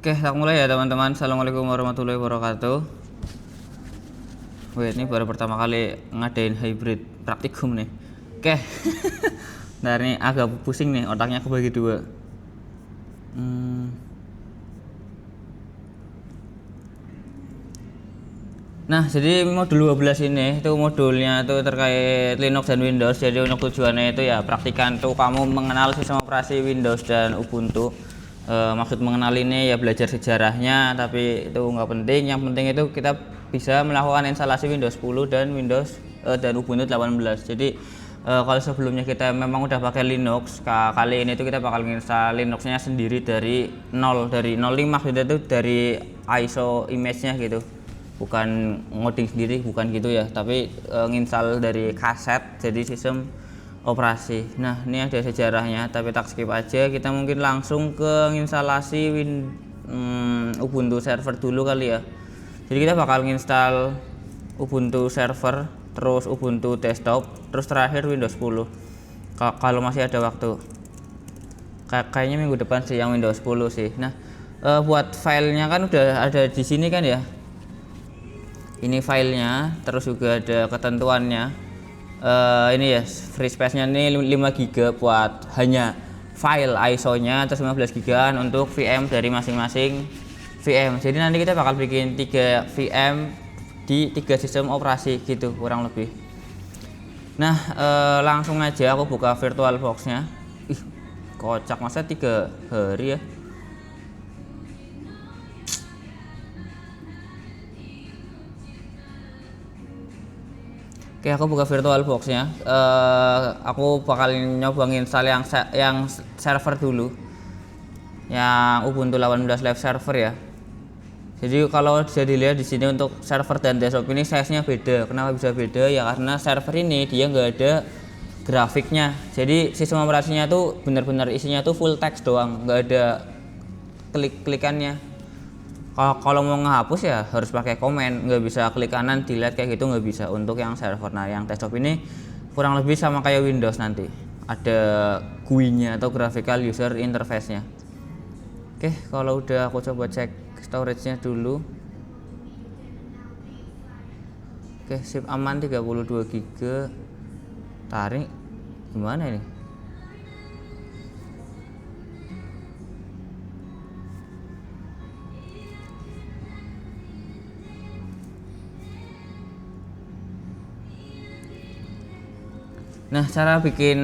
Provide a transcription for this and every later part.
Oke, kita mulai ya teman-teman. Assalamualaikum warahmatullahi wabarakatuh. Wih, ini baru pertama kali ngadain hybrid praktikum nih. Oke. Nah, ini agak pusing nih, otaknya kebagi dua. Nah, jadi modul 12 ini itu modulnya itu terkait Linux dan Windows. Jadi untuk tujuannya itu ya praktikan tuh kamu mengenal sistem operasi Windows dan Ubuntu. Maksud mengenal ini ya belajar sejarahnya, tapi itu nggak penting. Yang penting itu kita bisa melakukan instalasi Windows 10 dan Windows dan Ubuntu 18. Jadi kalau sebelumnya kita memang udah pakai Linux, kali ini tuh kita bakal install Linuxnya sendiri dari 0, dari 05 maksudnya itu dari ISO image-nya gitu. Bukan ngoding sendiri, bukan gitu ya, tapi nginstal dari kaset jadi sistem operasi. Nah, ini ada sejarahnya, tapi tak skip aja. Kita mungkin langsung ke instalasi Ubuntu server dulu kali ya. Jadi kita bakal nginstal Ubuntu server, terus Ubuntu desktop, terus terakhir Windows 10 kalau masih ada waktu. Kayaknya minggu depan sih yang Windows 10 sih. Nah, buat filenya kan udah ada di sini kan ya. Ini filenya, terus juga ada ketentuannya. Ini ya free space-nya ini 5 GB buat hanya file ISO-nya, terus 15 GB untuk VM dari masing-masing VM. Jadi nanti kita bakal bikin 3 VM di 3 sistem operasi gitu kurang lebih. Nah, langsung aja aku buka VirtualBox-nya. Ih, kocak, masa 3 hari ya. Oke, aku buka VirtualBox-nya. Aku bakal nyoba install yang server dulu, yang Ubuntu 18 Live Server ya. Jadi kalau bisa dilihat di sini untuk server dan desktop ini size-nya beda. Kenapa bisa beda? Ya karena server ini dia nggak ada grafiknya. Jadi sistem operasinya tuh benar-benar isinya tuh full text doang, nggak ada klik-klikannya. Kalau mau ngehapus ya harus pakai komen, nggak bisa klik kanan delete kayak gitu, nggak bisa untuk yang server. Nah, yang desktop ini kurang lebih sama kayak Windows, nanti ada GUI-nya atau graphical user interface-nya. Oke, kalau udah aku coba cek storage-nya dulu. Oke, sip aman 32 GB. Tarik gimana ini? Nah, cara bikin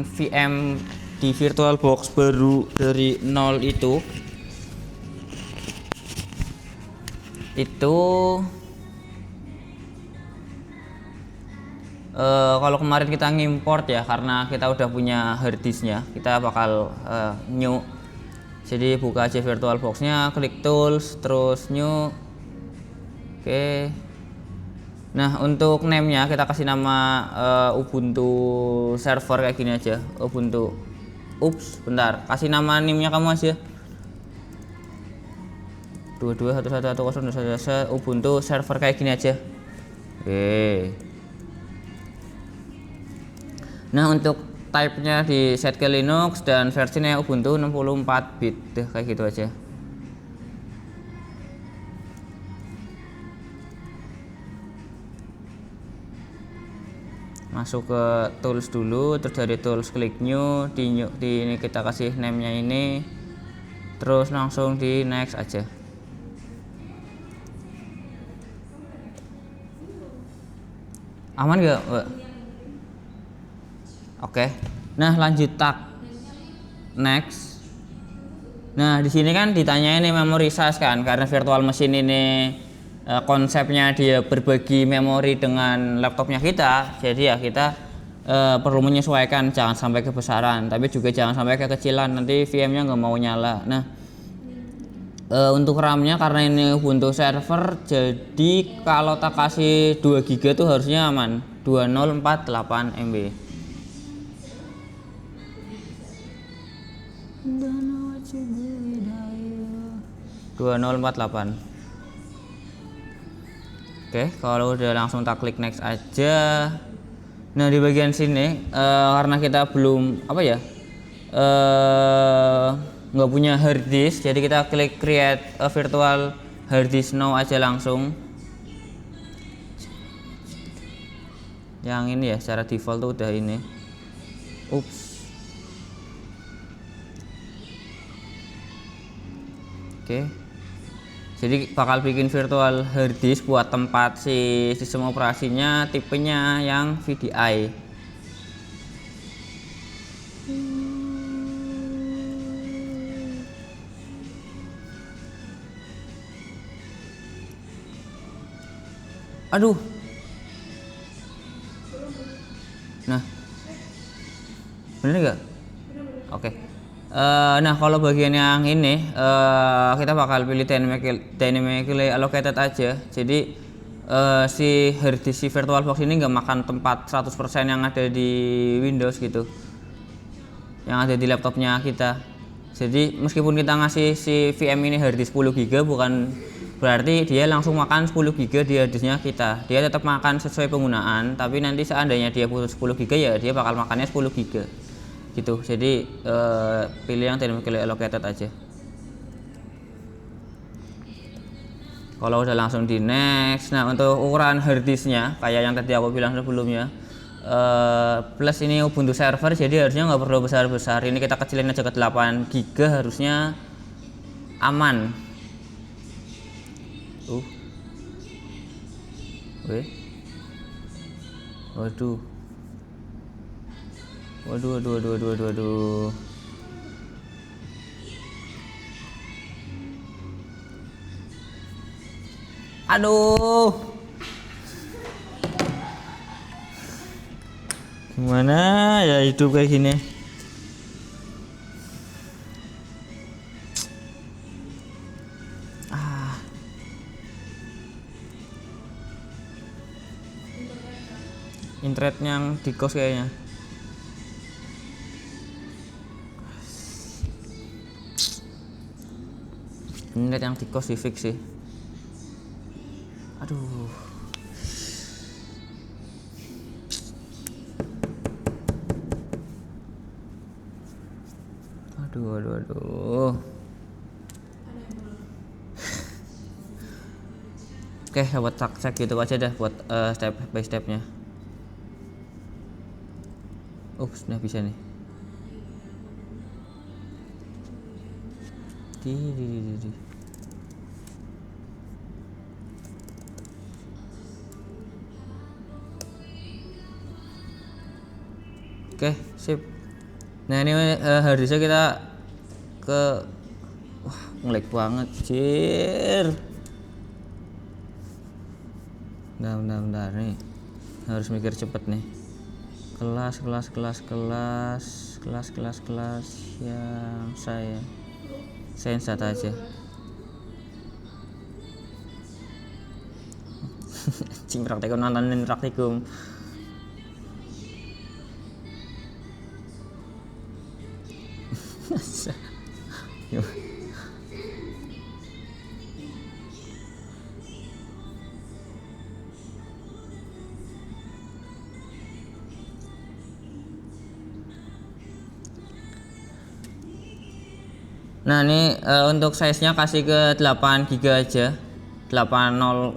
VM di VirtualBox baru dari 0 itu kalau kemarin kita ngimport ya, karena kita udah punya harddisknya, kita bakal new. Jadi buka aja VirtualBox-nya, klik tools, terus new. Oke. Nah, untuk name-nya kita kasih nama Ubuntu server kayak gini aja, Ubuntu. Ups, bentar. Kasih nama name-nya kamu aja. 22.11.1.0.1 Ubuntu server kayak gini aja. Oke. Nah, untuk type-nya di set ke Linux dan versinya Ubuntu 64 bit. Deh, kayak gitu aja. Masuk ke tools dulu, terus dari tools klik new, di ini kita kasih name-nya ini, terus langsung di next aja. Aman gak, Mbak? Oke. Nah, lanjut tab next. Nah, di sini kan ditanya ini memory size kan, karena virtual machine ini konsepnya dia berbagi memori dengan laptopnya kita, jadi ya kita perlu menyesuaikan, jangan sampai kebesaran tapi juga jangan sampai kekecilan, nanti VM-nya nggak mau nyala. Nah, untuk RAM-nya karena ini Ubuntu server, jadi kalau tak kasih 2 GB tuh harusnya aman, 2048 MB. Oke, kalau udah langsung tak klik next aja. Nah, di bagian sini karena kita belum nggak punya hard disk, jadi kita klik create a virtual hard disk now aja langsung. Yang ini ya, secara default tuh udah ini. Ups. Oke. Jadi bakal bikin virtual hard disk buat tempat si sistem operasinya, tipenya yang VDI. Aduh. Nah. Bener nggak? Oke. Nah, kalau bagian yang ini kita bakal pilih dynamically allocated aja. Jadi si hard disk si VirtualBox ini nggak makan tempat 100% yang ada di Windows gitu, yang ada di laptopnya kita. Jadi meskipun kita ngasih si VM ini hard disk 10 GB, bukan berarti dia langsung makan 10 GB di hard disknya kita. Dia tetap makan sesuai penggunaan, tapi nanti seandainya dia butuh 10 GB ya dia bakal makannya 10 GB gitu. Jadi pilih yang dynamically allocated aja. Kalau udah langsung di next. Nah, untuk ukuran hard disknya kayak yang tadi aku bilang sebelumnya, plus ini Ubuntu server, jadi harusnya nggak perlu besar-besar. Ini kita kecilin aja ke 8 GB, harusnya aman. Waduh. Aduh. Gimana ya hidup kayak gini? Internet yang di kos kayaknya. Internet yang di kos di fix sih. Aduh. Oke, buat cek gitu aja dah buat step by stepnya. Ups, nah bisa nih. Oke, sip. Nah, ini hard disknya kita ke ngelag banget, jir. Bentar nih. Harus mikir cepet nih. Kelas yang saya data aja. Cing praktikum, nontonin praktikum. Nah, ini untuk size-nya kasih ke 8 GB aja. 80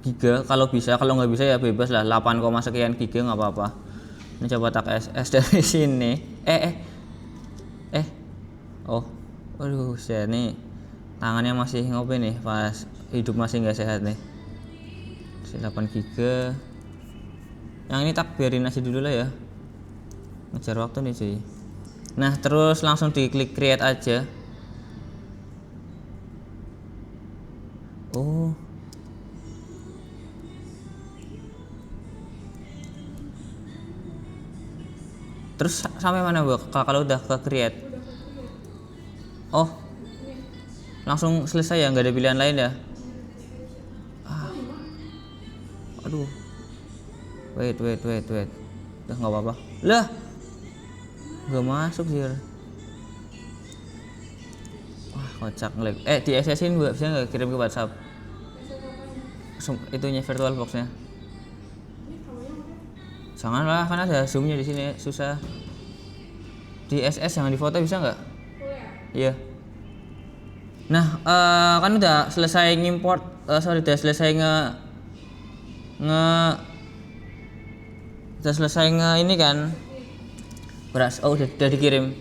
GB kalau bisa, kalau nggak bisa ya bebas lah, 8, sekian GB nggak apa-apa. Ini coba tak SS dari sini. Oh, aduh, saya nih tangannya masih ngopi nih, pas hidup masih nggak sehat nih. 8 GB. Yang ini tak biarin aja dulu lah ya, ngejar waktu nih cuy. Nah, terus langsung diklik create aja. Oh, terus sampai mana Bu kalau udah ke create? Oh, langsung selesai ya, nggak ada pilihan lain ya? Aduh, wait, udah nggak apa-apa lah, nggak masuk sih. Wah, kocak ngelag. Di SS-in bisa nggak kirim ke WhatsApp? Itunya VirtualBox-nya. Janganlah, kan ada zoom-nya di sini, susah. Di SS jangan di foto bisa nggak? Iya. Nah, kan udah selesai ngimport, udah selesai udah selesai ini kan udah dikirim.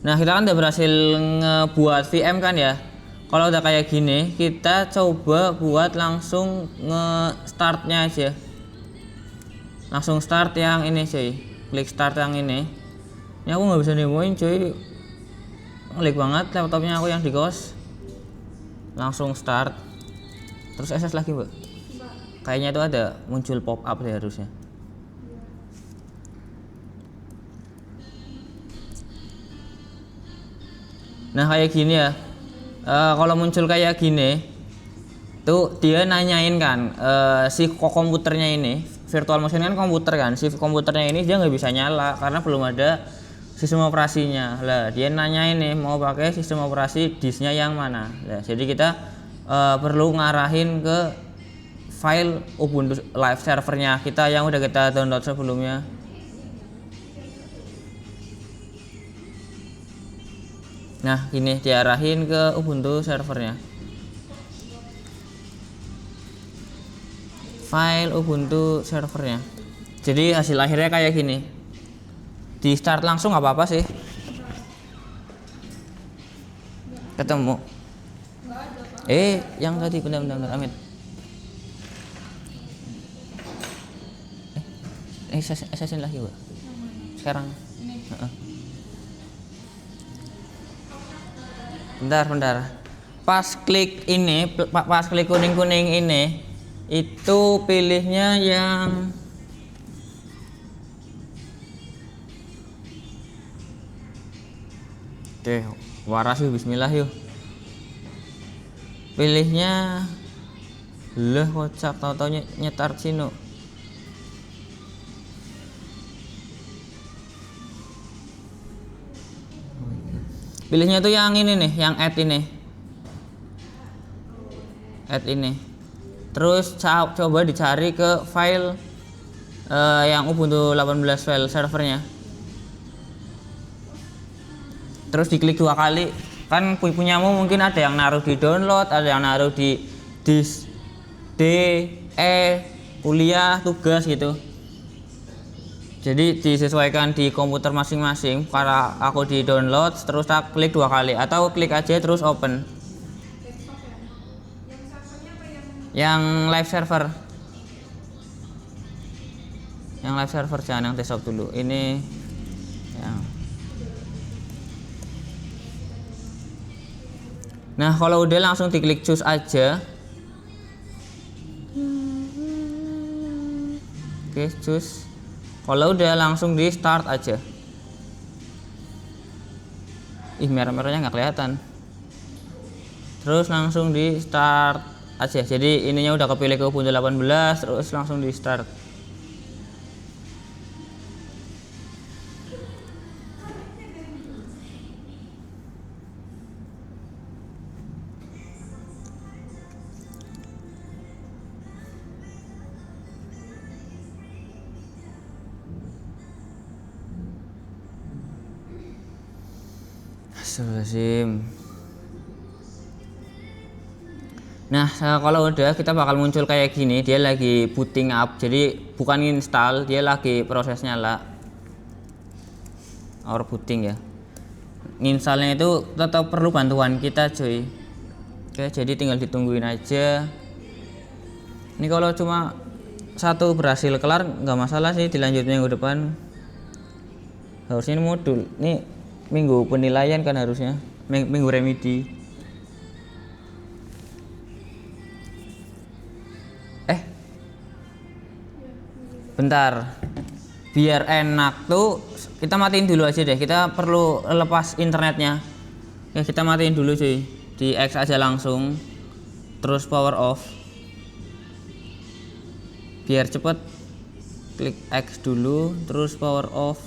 Nah, kita kan udah berhasil ngebuat VM kan ya. Kalau udah kayak gini, kita coba buat langsung nge-startnya aja. Langsung start yang ini cuy, klik start yang ini. Ini aku nggak bisa demoin cuy, ngelag banget laptopnya aku yang di kos. Langsung start, terus SS lagi mbak. Kayaknya itu ada muncul pop up deh harusnya. Nah kayak gini ya, kalau muncul kayak gini tuh dia nanyain kan, si komputernya ini, virtual machine kan komputer kan, si komputernya ini dia nggak bisa nyala karena belum ada sistem operasinya. Lah dia nanyain nih mau pakai sistem operasi disknya yang mana. Lah jadi kita perlu ngarahin ke file Ubuntu live servernya kita yang udah kita download sebelumnya. Nah ini diarahin ke Ubuntu servernya, file Ubuntu servernya. Jadi hasil akhirnya kayak gini. Di start langsung nggak apa-apa sih. Ketemu. Yang tadi benar-benar Amit. Assassin lagi Mbak. Sekarang. Bentar. Pas klik ini, pas klik kuning-kuning ini, itu pilihnya yang oke, waras yuk, bismillah yuk. Pilihnya kocak, tau-tau nyetar sino. Pilihnya tuh yang ini nih, yang add ini. Terus coba dicari ke file yang Ubuntu 18 file servernya. Terus diklik 2 kali. Kan punyamu mungkin ada yang naruh di download, ada yang naruh di disk D, E, kuliah, tugas gitu. Jadi disesuaikan di komputer masing-masing. Karena aku di download, terus tak klik 2 kali atau klik aja terus open. Yang live server. Yang live server jangan yang desktop dulu. Ini yang. Nah, kalau udah langsung diklik choose aja. Oke, choose. Kalau udah langsung di start aja. Merah-merahnya nggak kelihatan. Terus langsung di start aja. Jadi ininya udah kepilih ke Ubuntu 18, terus langsung di start. Astagfirullahaladzim. Nah, kalau udah kita bakal muncul kayak gini, dia lagi booting up. Jadi bukan install, dia lagi proses nyala. Or booting ya. Nginstalnya itu tetap perlu bantuan kita, cuy. Oke, jadi tinggal ditungguin aja. Ini kalau cuma satu berhasil kelar nggak masalah sih, dilanjut minggu depan. Harusnya ini modul. Ini minggu penilaian kan harusnya, minggu remedi. Bentar, biar enak tuh kita matiin dulu aja deh. Kita perlu lepas internetnya. Ya kita matiin dulu cuy. Di X aja langsung. Terus power off. Biar cepet. Klik X dulu, terus power off,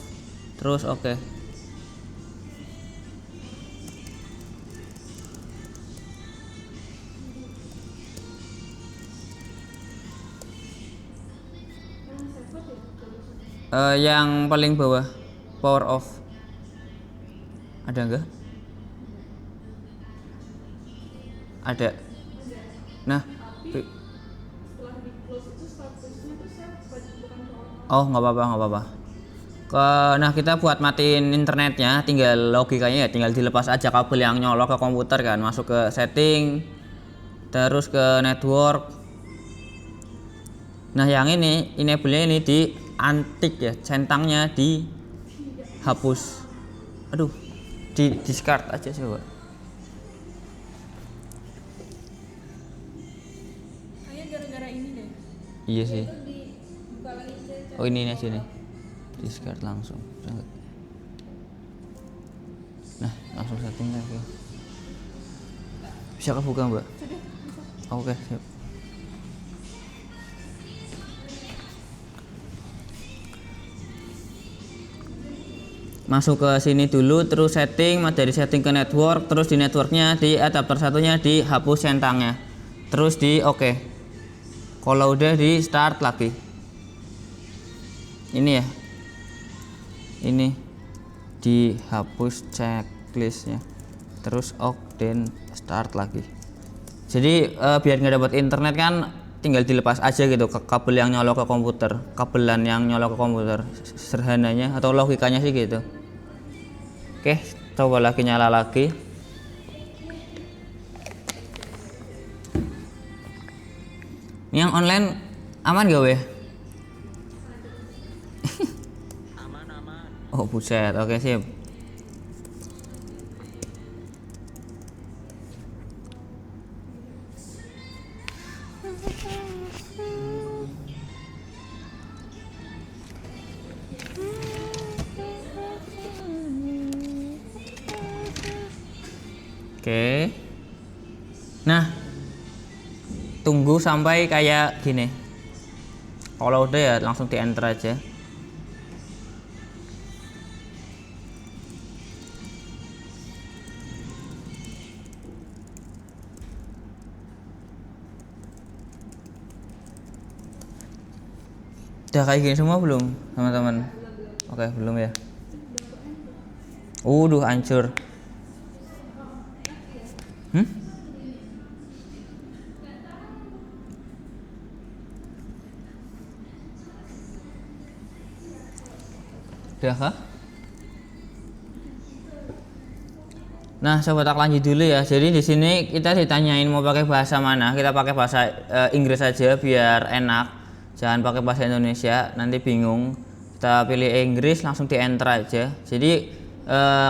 terus oke. Yang paling bawah power off ada enggak? Ada. Nah, oh nggak apa-apa, nggak apa-apa. Nah kita buat matiin internetnya, tinggal logikanya ya tinggal dilepas aja kabel yang nyolok ke komputer kan, masuk ke setting, terus ke network. Nah yang ini enable-nya ini di antik ya, centangnya dihapus. Aduh, di discard aja coba. Kayak gara-gara ini deh. Iya sih. Dibuka lagi aja. Oh ini aja nih, discard langsung. Nah langsung settingnya oke. Bisa kebuka mbak? Oke siap. Masuk ke sini dulu, terus setting, dari setting ke network, terus di networknya di adapter satunya dihapus centangnya, terus di oke. Kalau udah di start lagi, ini ya, ini dihapus checklistnya, terus oke dan start lagi. Jadi biar nggak dapat internet kan tinggal dilepas aja gitu ke kabel yang nyolok ke komputer, kabelan yang nyolok ke komputer, sederhananya atau logikanya sih gitu. Oke, coba lagi nyala lagi. Ini yang online aman gak weh? Aman. Oh buset, oke sip. Oke. Nah, tunggu sampai kayak gini. Kalau udah ya langsung di enter aja. Udah kayak gini semua belum, teman-teman? Oke, belum ya. Hancur. Udah kah? Nah, coba tak lanjut dulu ya. Jadi di sini kita ditanyain mau pakai bahasa mana. Kita pakai bahasa Inggris aja biar enak. Jangan pakai bahasa Indonesia, nanti bingung. Kita pilih Inggris, langsung di enter aja. Jadi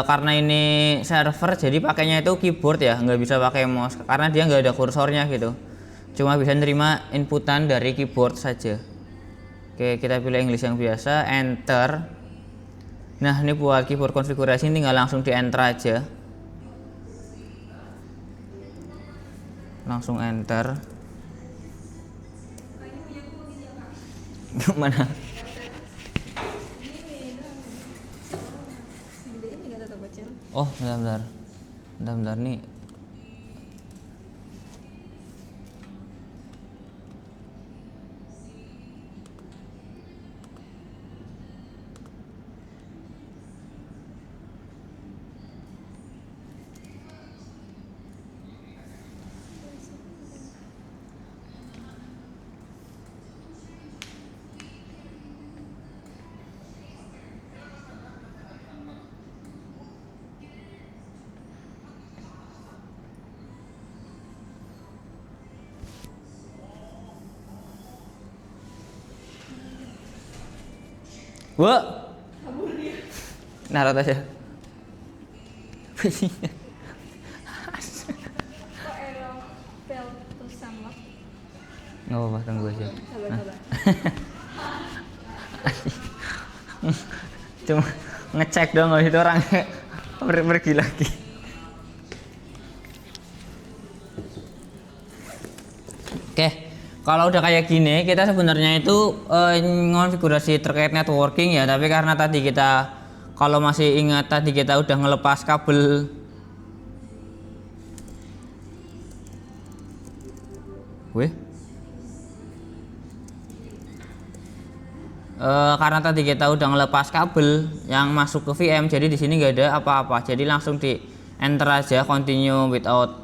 karena ini server, jadi pakainya itu keyboard ya, nggak bisa pakai mouse karena dia nggak ada kursornya gitu. Cuma bisa nerima inputan dari keyboard saja. Oke, kita pilih Inggris yang biasa, enter. Nah, ini buat keyboard konfigurasi tinggal langsung di enter aja. Langsung enter. Mana? Oh, bentar nih. Wah, naruh aja. Kok error fail to unlock? Nggak apa-apa, tunggu aja. Coba. Cuma ngecek dong, habis itu orang pergi lagi. Oke, kalau udah kayak gini, kita sebenarnya itu konfigurasi terkait networking ya. Tapi karena tadi kita, kalau masih ingat tadi kita udah ngelepas kabel. Karena tadi kita udah ngelepas kabel yang masuk ke VM, jadi di sini nggak ada apa-apa. Jadi langsung di enter aja, continue without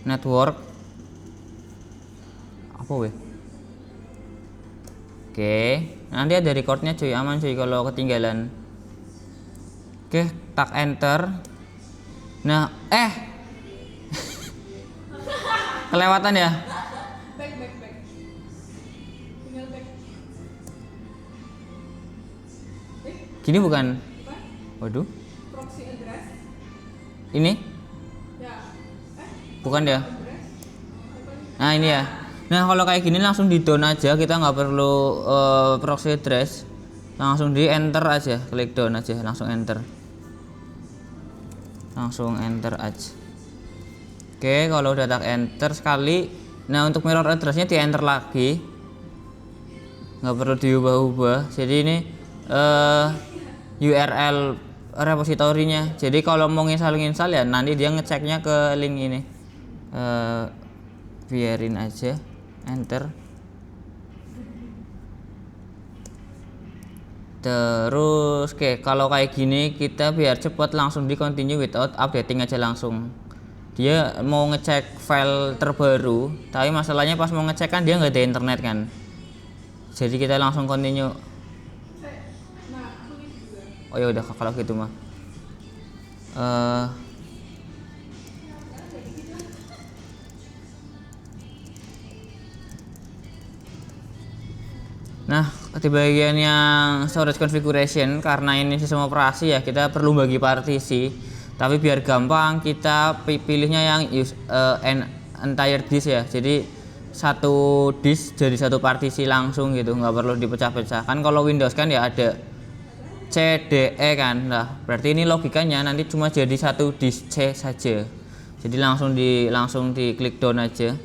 network apa weh. Oke, nanti ada recordnya cuy, aman cuy kalau ketinggalan. Oke, tak enter. Nah, kelewatan ya. Back. Tinggal back. Gini bukan? Apa? Waduh, Proxy address. ini Ya. bukan ya? Address. Nah ini ya. Nah kalau kayak gini langsung di down aja, kita nggak perlu proxy address, langsung di enter aja, klik down aja, langsung enter aja. Oke, kalau udah tak enter sekali, nah untuk mirror addressnya di enter lagi, nggak perlu diubah-ubah. Jadi ini URL repositorinya. Jadi kalau mau nginstal ya nanti dia ngeceknya ke link ini. Biarin aja, enter. Terus oke, kalau kayak gini kita biar cepat langsung di continue without updating aja langsung. Dia mau ngecek file terbaru, tapi masalahnya pas mau ngecek kan dia nggak ada internet kan. Jadi kita langsung continue. Oh ya udah kalau gitu mah. Nah, di bagian yang storage configuration, karena ini sistem operasi ya, kita perlu bagi partisi. Tapi biar gampang kita pilihnya yang entire disk ya. Jadi satu disk jadi satu partisi langsung gitu, nggak perlu dipecah-pecah. Kan kalau Windows kan ya ada C, D, E kan. Nah, berarti ini logikanya nanti cuma jadi satu disk C saja. Jadi langsung di klik down aja.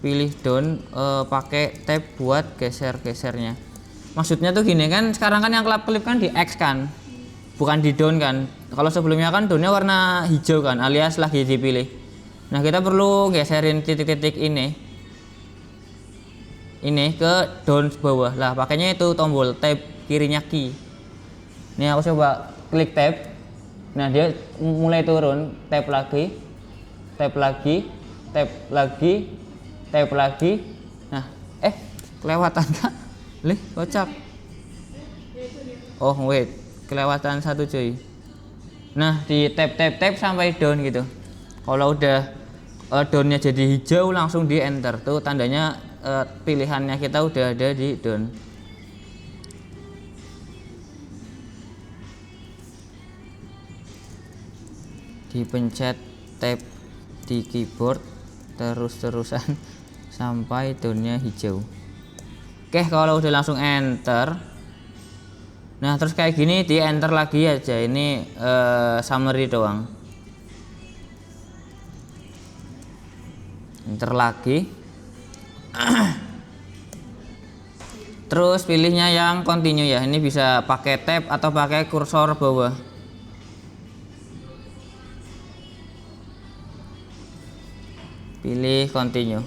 Pilih down, pakai tab buat gesernya. Maksudnya tuh gini kan, sekarang kan yang kelap-kelip kan di X kan, bukan di down kan. Kalau sebelumnya kan downnya warna hijau kan, alias lagi dipilih. Nah kita perlu geserin titik-titik ini ke down bawah lah. Pakainya itu tombol tab kirinya key. Ini aku coba klik tab. Nah dia mulai turun, tab lagi, tab lagi, tab lagi. Tab lagi. Nah, kelewatan kak. Lih, kocak. Oh, wait. Kelewatan satu cuy. Nah, di tab sampai down gitu. Kalau udah downnya jadi hijau langsung di enter. Tuh tandanya pilihannya kita udah ada di down. Dipencet tab di keyboard terus-terusan sampai downnya hijau. Oke, kalau udah langsung enter. Nah terus kayak gini di enter lagi aja. Ini summary doang. Enter lagi. Terus pilihnya yang continue ya. Ini bisa pakai tab atau pakai kursor bawah. Pilih continue.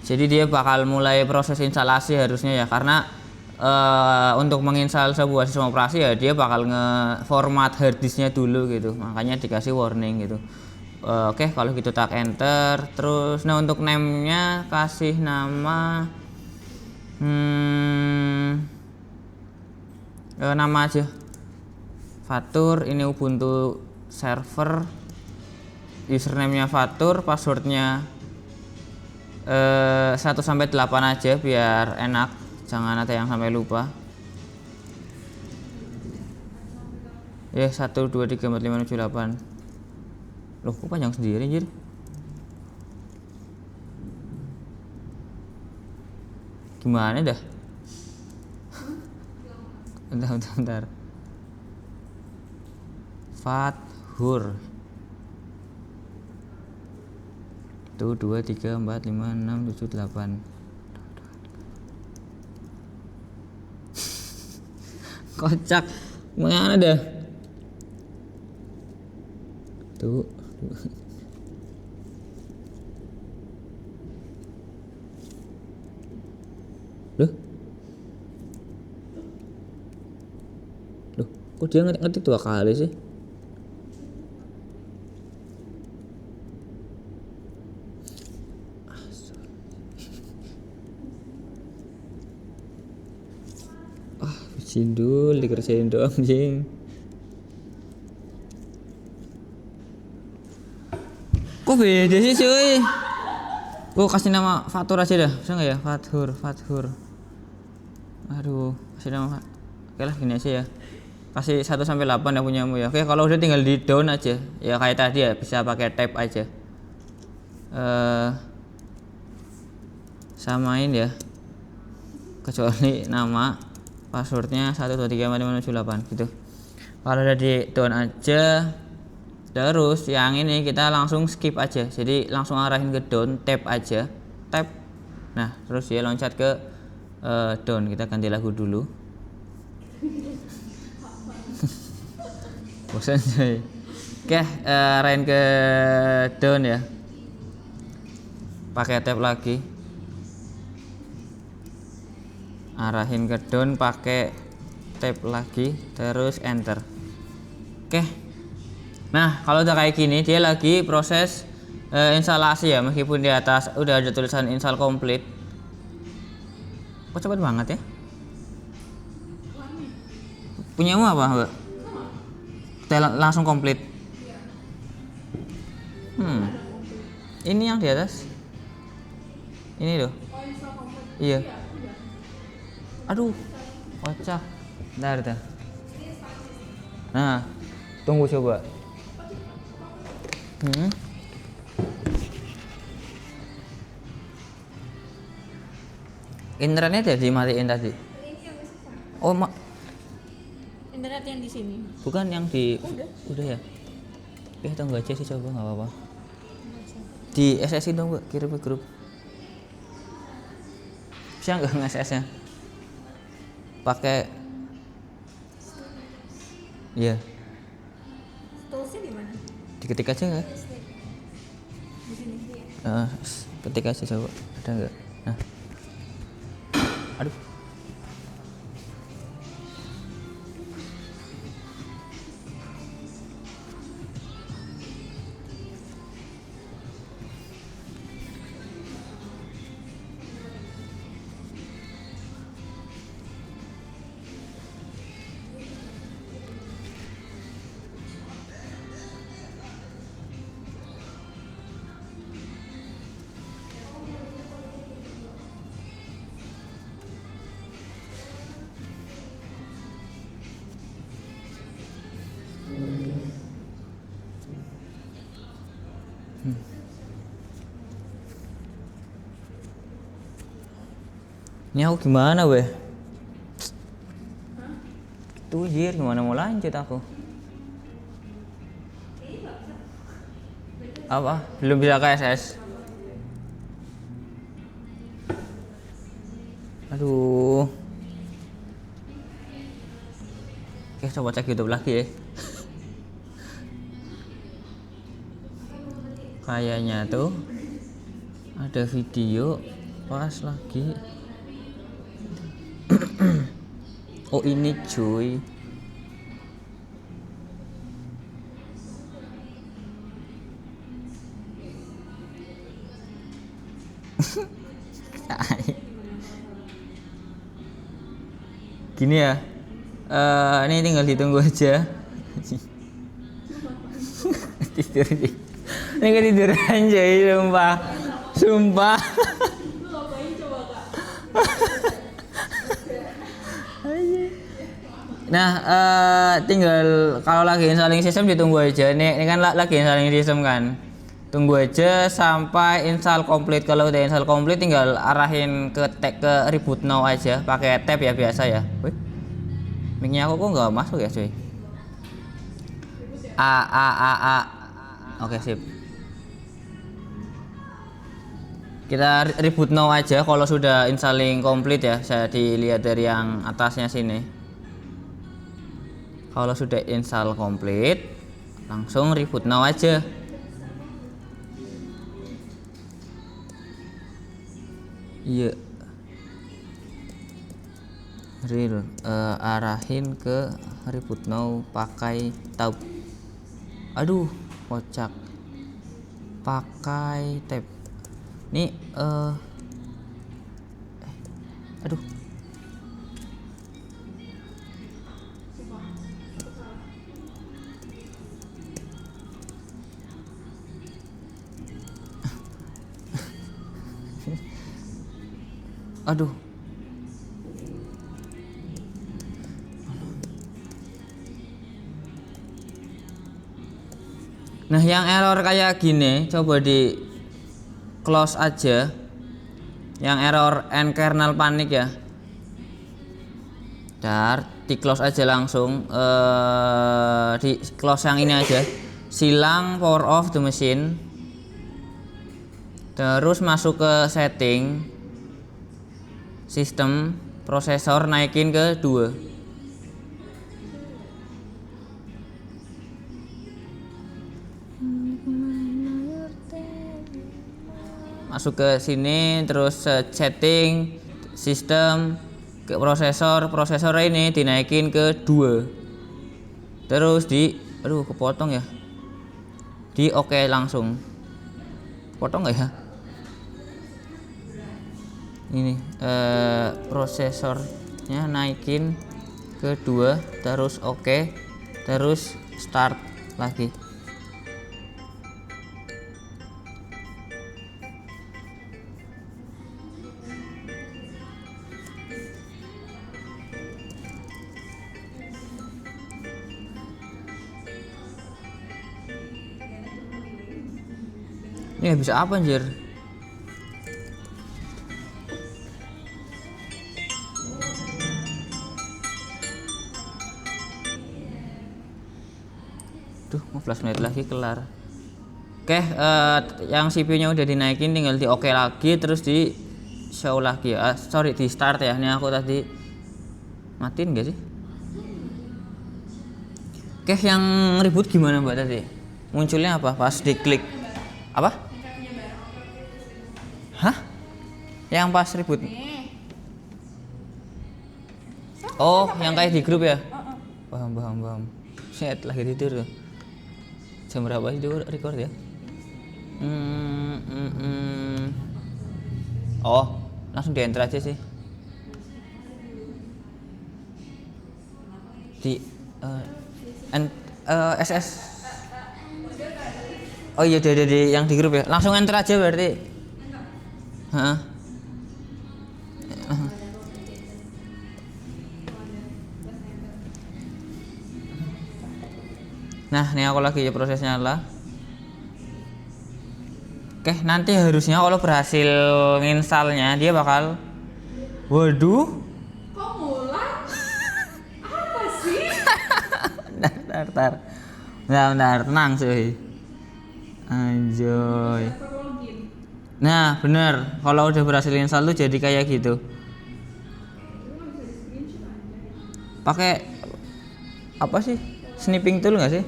Jadi dia bakal mulai proses instalasi harusnya ya, karena untuk menginstal sebuah sistem operasi ya dia bakal nge-format harddisknya dulu gitu, makanya dikasih warning gitu. Oke, kalau gitu tak enter. Terus nah untuk name-nya kasih nama nama aja Fatur. Ini Ubuntu server, username-nya Fatur, passwordnya 1 sampai 8 aja biar enak, jangan ada yang sampai lupa. Ya 1 2 3 4 5 6 7 8. Loh kok panjang sendiri anjir. Gimana dah? Bentar. Fathur 1 2 3 4 5 6 7 8. Kocak. Mana dah? Tuh. Loh? Kok dia ngetik 2 kali sih? Cindul dikerjain doang anjing. Kok beda sih cuy? Gue kasih nama Fatur aja dah, bisa nggak ya? Fathur. Aduh, kasih nama. Oke lah gini aja ya. Kasih 1 sampai 8 ya punyamu ya. Oke, kalau udah tinggal di down aja. Ya kayak tadi ya, bisa pakai tab aja. Samain ya. Kecuali nama passwordnya 1234567 gitu. Kalau udah di down aja, terus yang ini kita langsung skip aja, jadi langsung arahin ke down, tap aja, tap. Nah terus dia loncat ke down. Kita ganti lagu dulu. Bosan coy. Oke, arahin ke down ya, pakai tap lagi. Arahin ke down pakai tab lagi, terus enter. Oke. Nah kalau udah kayak gini, dia lagi proses instalasi ya, meskipun di atas udah ada tulisan install complete. Kok cepet banget ya? Punyamu apa Mbak? Langsung komplit. Ini yang di atas. Ini loh. Iya. Aduh, kocak. Bentar. Nah, tunggu coba. Internetnya udah dimatiin tadi. Oh, Internet yang di sini. bukan yang di. Udah ya. Tunggu aja sih, coba nggak apa-apa. Di SSI dong, Mbak, kirim ke grup. Bisa nggak nge-SS-nya? Pakai. Iya. Toolsnya di mana? Diketik aja nggak? Di sini. Ketik aja coba, ada nggak? Nah. Aduh. Ini aku gimana weh? Tuh jir, gimana mau lanjut aku? Apa? Belum bisa ke SS. Aduh. Oke, coba cek YouTube lagi ya. Kayaknya tuh ada video pas lagi. Oh ini cuy. Gini ya. Ini tinggal ditunggu aja. Tidur sih. Ini ketiduran cuy, sumpah. Nah, tinggal kalau lagi installing sistem ditunggu aja. Ini kan lagi installing sistem kan. Tunggu aja sampai install complete. Kalau udah install complete tinggal arahin ke reboot now aja, pakai tab ya biasa ya. Wih. Mic-nya aku kok nggak masuk ya, cuy. A. Oke, sip. Kita reboot now aja kalau sudah installing complete ya. Saya dilihat dari yang atasnya sini. Kalau sudah install complete, langsung reboot now aja. Iya. real arahin ke reboot now pakai tab. Aduh, kocak. Pakai tab. Nih aduh. Aduh. Nah, yang error kayak gini coba di close aja. Yang error nkernel panik ya. Dar, di close aja langsung. Di close yang ini aja. Silang power off the machine. Terus masuk ke setting. Sistem prosesor naikin ke 2. Masuk ke sini terus setting sistem ke prosesor ini dinaikin ke 2. Terus aduh kepotong ya. Di oke langsung. Potong nggak ya? Ini prosesornya naikin ke 2 terus oke, terus start lagi. Ini bisa apa anjir? Duh, 15 menit lagi kelar. Oke, yang CPU-nya udah dinaikin, tinggal di oke lagi, terus di show lagi. Sorry, di start ya. Ini aku tadi matiin gak sih? Oke, yang reboot gimana Mbak tadi? Munculnya apa? Pas diklik apa? Hah? Yang pas reboot? Oh, yang kayak di grup ya? Paham. Set lagi tidur tuh. Jam berapa sih itu record ya? Oh, langsung di enter aja sih. Di SS. Oh iya, udah di yang di grup ya. Langsung enter aja berarti. Heeh. Nah, ini aku lagi ya prosesnya lah. Oke, nanti harusnya kalau berhasil nginstalnya dia bakal. Waduh. Kok mulai? Apa sih? Bentar. Bentar, tenang sih. Anjoy. Nah, bener. Kalau udah berhasil install tuh jadi kayak gitu. Pakai apa sih? Snipping tool nggak sih?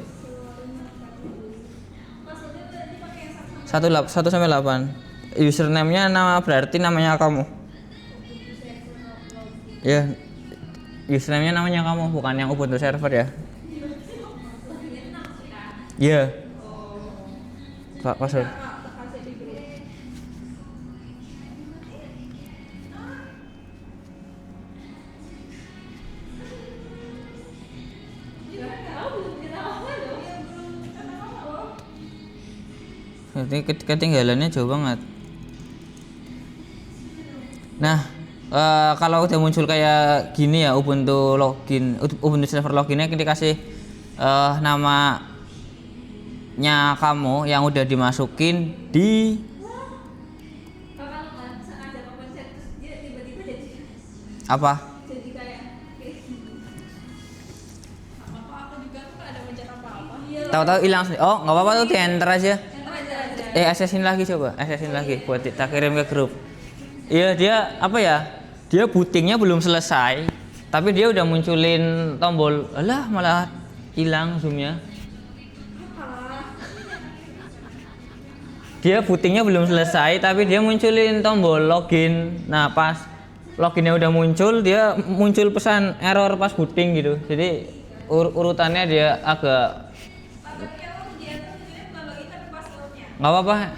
1 sampai 8. Username-nya berarti namanya kamu. Ya. Username-nya namanya kamu, bukan yang Ubuntu server ya. Iya. Pak password. Jadi ketinggalannya jauh banget. Nah, kalau udah muncul kayak gini ya Ubuntu login, Ubuntu server loginnya dikasih namanya kamu yang udah dimasukin di apa? Jadi kayak aku juga tuh ada mencet apa-apa. Tahu-tahu hilang. Oh, nggak apa-apa tuh, di enter aja. Aksesin lagi, coba aksesin lagi buat kita kirim ke grup. Iya, dia apa ya? Dia bootingnya belum selesai, tapi dia udah munculin tombol. Alah, malah hilang zoomnya. Dia bootingnya belum selesai, tapi dia munculin tombol login. Nah, pas loginnya udah muncul, dia muncul pesan error pas booting gitu. Jadi urutannya dia agak nggak apa-apa.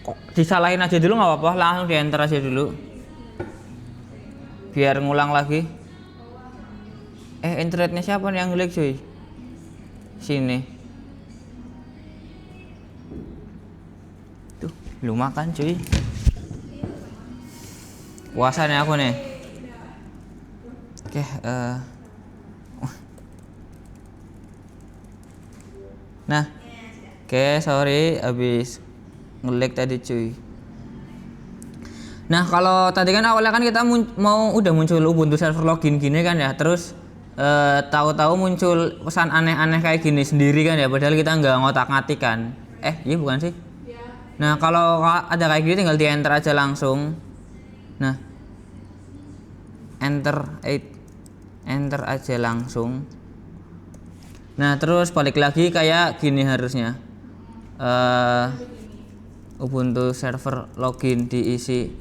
Kok disalahin aja dulu nggak apa-apa, langsung di enter aja dulu. Biar ngulang lagi. Internetnya siapa nih yang ngelag cuy? Sini. Tuh, lu makan cuy. Puasa nih aku nih. Oke, nah, oke, sorry habis nge-lag tadi cuy. Nah, kalau tadi kan awalnya kan kita mau udah muncul Ubuntu server login gini kan ya, terus tahu-tahu muncul pesan aneh-aneh kayak gini sendiri kan ya, padahal kita nggak ngotak-ngatik kan. Iya bukan sih? Nah, kalau ada kayak gini tinggal di enter aja langsung. Nah, enter aja langsung. Nah, terus balik lagi kayak gini harusnya. Ubuntu server login diisi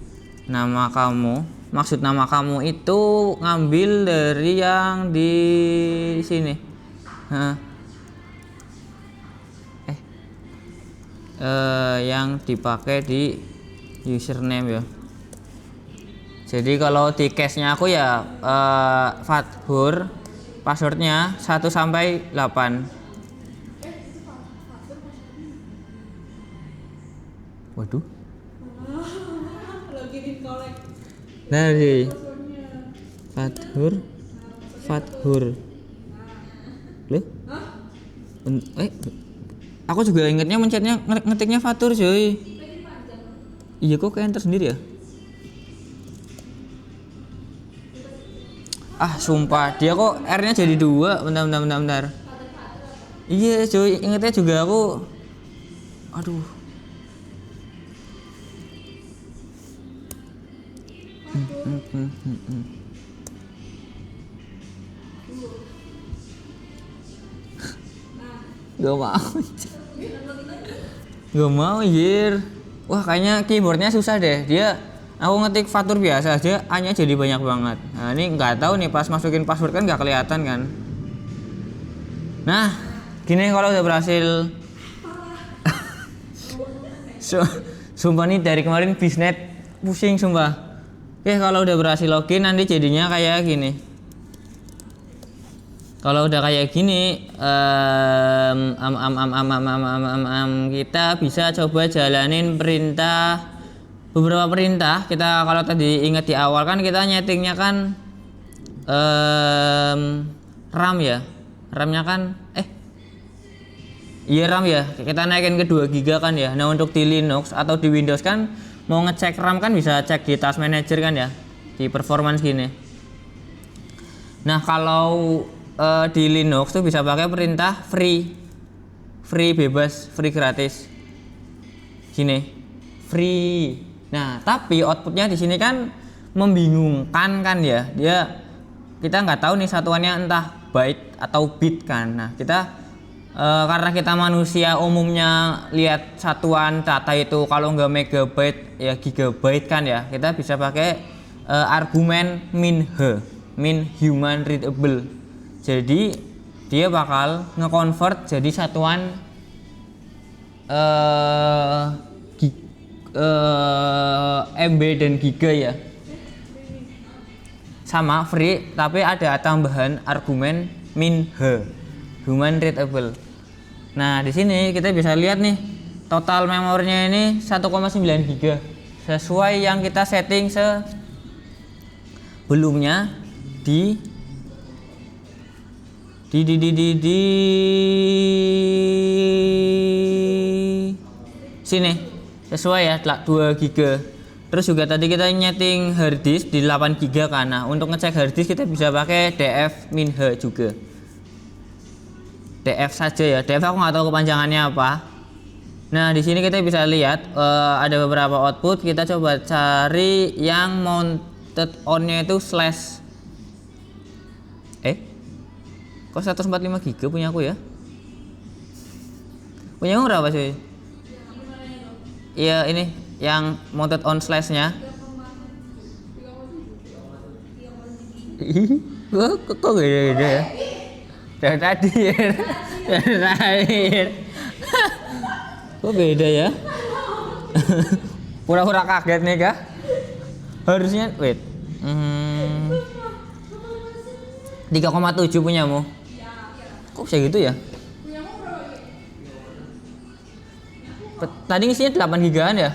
nama kamu. Maksud nama kamu itu ngambil dari yang di sini. Yang dipakai di username ya. Jadi kalau di cache-nya aku ya Fathur, passwordnya 1 sampai 8. Waduh. Nah sih. Fathur. Loh? Aku juga ingetnya mencetnya ngetiknya Fathur cuy. Iya kok kayak enter sendiri ya? Sumpah dia kok R-nya jadi 2. Bentar. Iya cuy, ingetnya juga aku. Aduh. Gak mau anjir. Wah kayaknya keyboardnya susah deh. Aku ngetik Fathur biasa aja, A-nya jadi banyak banget. Nah ini nggak tahu nih pas masukin password kan nggak kelihatan kan. Nah gini kalau udah berhasil. Sumpah nih dari kemarin bisnet pusing sumpah. Kalau udah berhasil login nanti jadinya kayak gini. Kalau udah kayak gini, kita bisa coba jalanin beberapa perintah. Kita kalau tadi ingat di awal kan kita nyetingnya kan RAM ya, RAM-nya kan iya RAM ya. Kita naikin ke 2 GB kan ya. Nah untuk di Linux atau di Windows kan mau ngecek RAM kan bisa cek di Task Manager kan ya, di performance gini. Nah kalau di Linux tuh bisa pakai perintah free bebas, free gratis. Sini, free. Nah, tapi outputnya di sini kan membingungkan kan ya. Kita nggak tahu nih satuannya entah byte atau bit kan. Nah, kita karena kita manusia umumnya lihat satuan data itu kalau nggak megabyte ya gigabyte kan ya. Kita bisa pakai argumen min human readable. Jadi dia bakal nge-convert jadi satuan MB dan giga ya. Sama free tapi ada tambahan argumen min human readable. Nah, di sini kita bisa lihat nih total memorinya ini 1,9 GB sesuai yang kita setting sebelumnya di sini sesuai ya 2 GB. Terus juga tadi kita nyeting hard disk di 8 GB kan. Nah, untuk ngecek hard disk kita bisa pakai df min juga. DF saja ya. DF aku nggak tahu kepanjangannya apa. Nah, di sini kita bisa lihat ada beberapa output. Kita coba cari yang mounted on-nya itu slash. Kok 145 GB punya aku ya? Punya aku berapa sih? Iya ini yang mounted on slash-nya. Kok beda-beda ya? Dari tadi ya. Dari terakhir. Kok beda ya? Pura-pura kaget nih kah? Harusnya wait. 3,7 punyamu. Kok bisa gitu ya? Punyamu berapa? Tadi isinya 8 gigaan ya?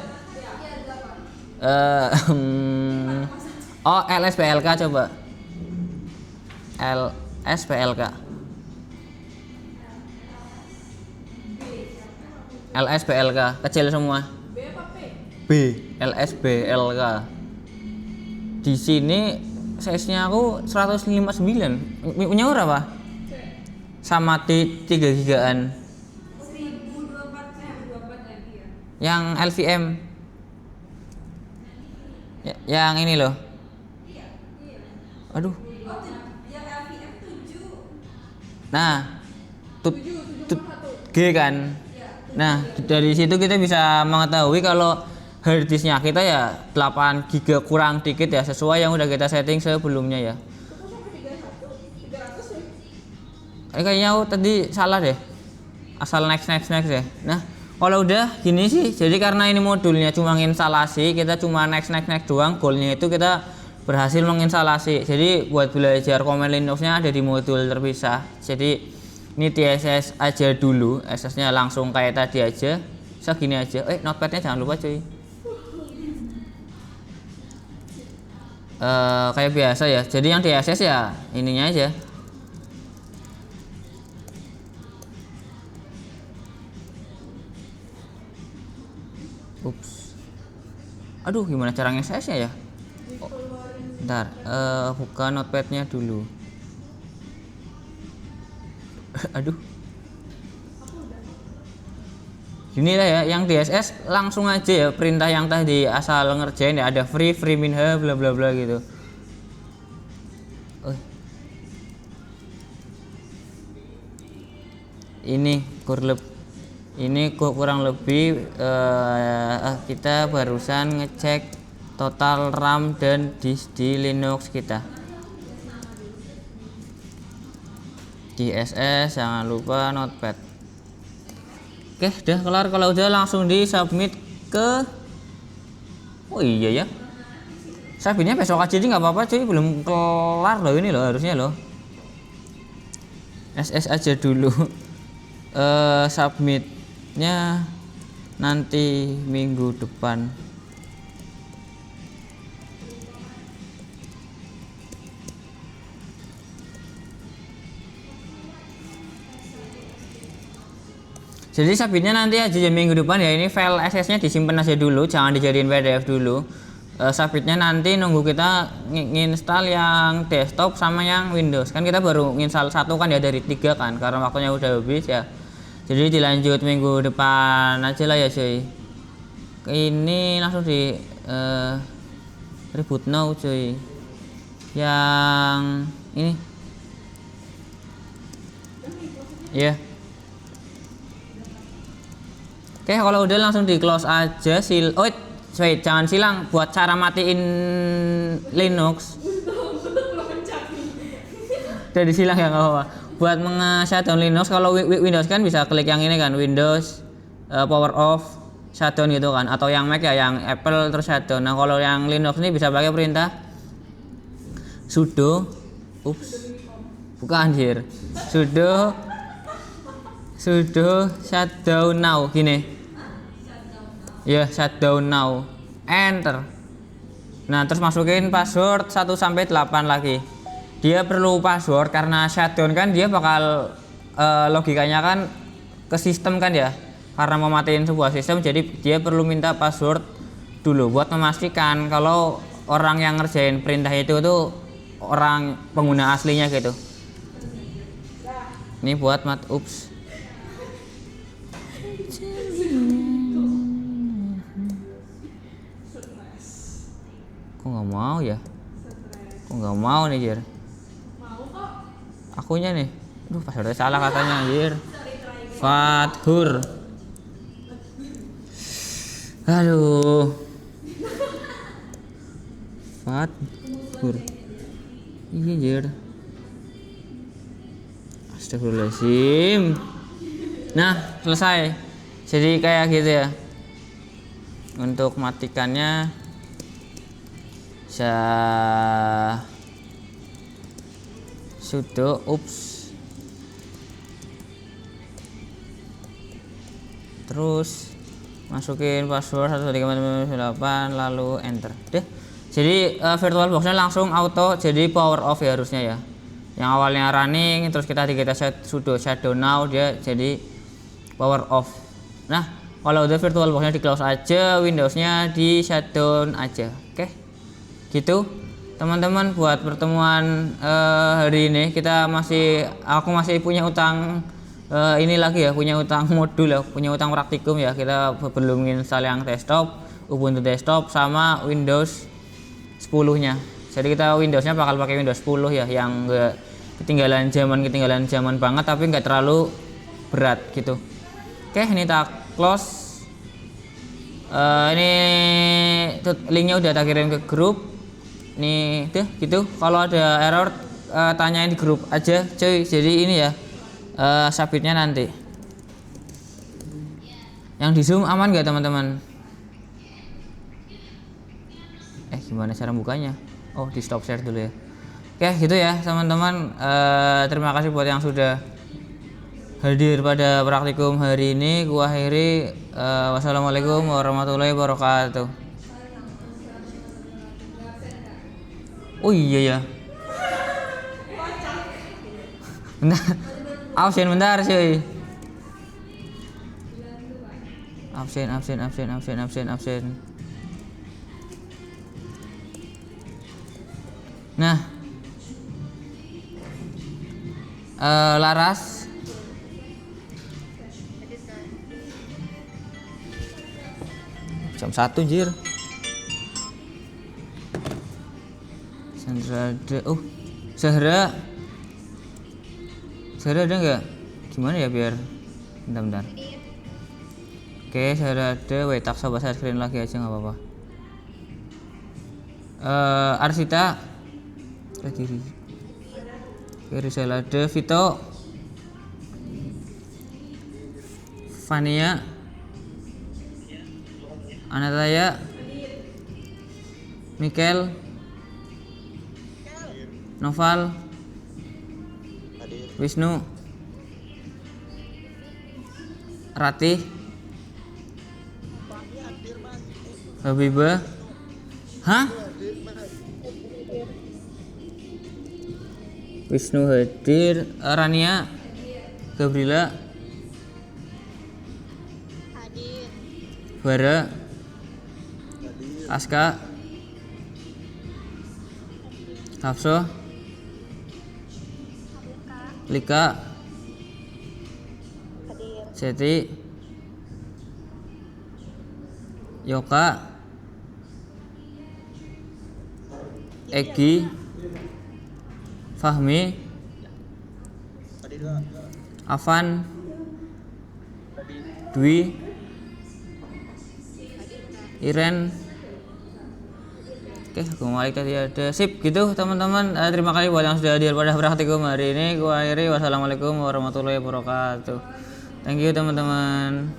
Oh, LSPLK coba. LSPLK. LSPLK kecil semua. B apa P? B. LSBLK. Di sini size-nya aku 159. Punya berapa? C. Sama di 3 gigaan. 1024 lagi ya. Yang LVM. Yang ini loh. Aduh. Yang LVM 7. Nah, G kan. Nah, dari situ kita bisa mengetahui kalau hard disknya kita ya 8 GB kurang dikit ya, sesuai yang udah kita setting sebelumnya ya. Itu sampai 300 ya. Kayaknya aku tadi salah deh. Asal next ya. Nah, kalau udah gini sih, jadi karena ini modulnya cuma instalasi, kita cuma next doang. Goalnya itu kita berhasil menginstalasi. Jadi buat belajar command Linux-nya ada di modul terpisah. Jadi ini TSS aja dulu, SS-nya langsung kayak tadi aja. Segini aja. Notepad-nya jangan lupa cuy. Kayak biasa ya. Jadi yang TSS ya ininya aja. Ups. Aduh, gimana cara nge-SS-nya ya? Bentar, buka notepad-nya dulu. Aduh. Gini lah ya, yang DSS langsung aja ya perintah yang tadi asal ngerjain ya, ada free minha bla bla bla gitu. Ini kurang lebih kita barusan ngecek total RAM dan disk di Linux kita. DSS jangan lupa notepad. Oke, udah kelar. Kalau udah langsung di submit ke. Oh iya ya. Submitnya besok aja nggak apa-apa cuy, belum kelar loh ini loh harusnya loh. SS aja dulu. Submitnya nanti minggu depan. Jadi submitnya nanti aja minggu depan ya. Ini file SS-nya disimpan aja dulu, jangan dijadiin PDF dulu. Submitnya nanti nunggu kita nginstal yang desktop sama yang Windows. Kan kita baru nginstal satu kan ya dari 3 kan, karena waktunya udah habis ya. Jadi dilanjut minggu depan aja lah ya cuy. Ini langsung di reboot now cuy. Yang ini. Ya. Yeah. Oke, kalau udah langsung di close aja. Wait, jangan silang buat cara matiin Linux. Dari silang ya nggak apa-apa. Buat shutdown Linux, kalau Windows kan bisa klik yang ini kan, Windows power off shutdown gitu kan, atau yang Mac ya yang Apple terus shutdown. Nah kalau yang Linux ini bisa pakai perintah sudo, bukan anjir, sudo shutdown now gini. Ya, shutdown now. Enter. Nah, terus masukin password 1 sampai 8 lagi. Dia perlu password karena shutdown kan dia bakal logikanya kan ke sistem kan ya. Karena mau matiin sebuah sistem, jadi dia perlu minta password dulu buat memastikan kalau orang yang ngerjain perintah itu tuh orang pengguna aslinya gitu. Ini buat ups. Kok nggak mau ya? Kok nggak mau nih Jir? Mau kok. Akunya nih. Aduh, passwordnya salah katanya Jir. Fathur. Aduh. Fathur. Iya anjir. Astagfirullahaladzim. Nah, selesai. Jadi kayak gitu ya. Untuk matikannya sudo terus masukin password 123.8 lalu enter deh. Jadi virtual boxnya langsung auto jadi power off ya harusnya ya. Yang awalnya running terus kita sudo shadow now dia jadi power off. Nah, kalau udah virtual boxnya di close aja, Windowsnya di shutdown aja. Oke, gitu teman-teman buat pertemuan hari ini. Aku masih punya utang ini lagi ya, punya utang modul ya, punya utang praktikum ya. Kita belum install yang desktop, Ubuntu desktop sama Windows 10-nya. Jadi kita Windowsnya bakal pakai Windows 10 ya, yang enggak ketinggalan zaman banget tapi nggak terlalu berat gitu. Oke, ini tak close. Ini linknya udah tak kirim ke grup. Nih deh gitu. Kalau ada error tanyain di grup aja, cuy. Jadi ini ya submitnya nanti. Yang di Zoom aman nggak teman-teman? Gimana cara bukanya? Oh, di stop share dulu ya. Oke, gitu ya teman-teman. Terima kasih buat yang sudah hadir pada praktikum hari ini. Gua akhiri. Wassalamualaikum warahmatullahi wabarakatuh. Oh iya ya. Bentar. Bentar sih. Absen. Nah, Laras jam 1 jir. Sandra ada. Zahra ada nggak? Gimana ya biar bentar. Oke, Zahra ada. Wait, tak coba saya screen lagi aja nggak apa-apa. Arsita kiri saya ada. Vito, Fania, Anataya, Mikel, Noval, Wisnu, Ratih, Habibah. Hah? Wisnu hadir. Rania, Gabriela hadir. Bara, Aska, Hafso, Lika, Seti, Yoka, Egi, Fahmi, Afan, Dwi, Iren. Oke, aku Malik tadi ada. Sip gitu teman-teman. Terima kasih buat yang sudah hadir pada praktikum hari ini. Gua akhiri. Wassalamualaikum warahmatullahi wabarakatuh. Thank you teman-teman.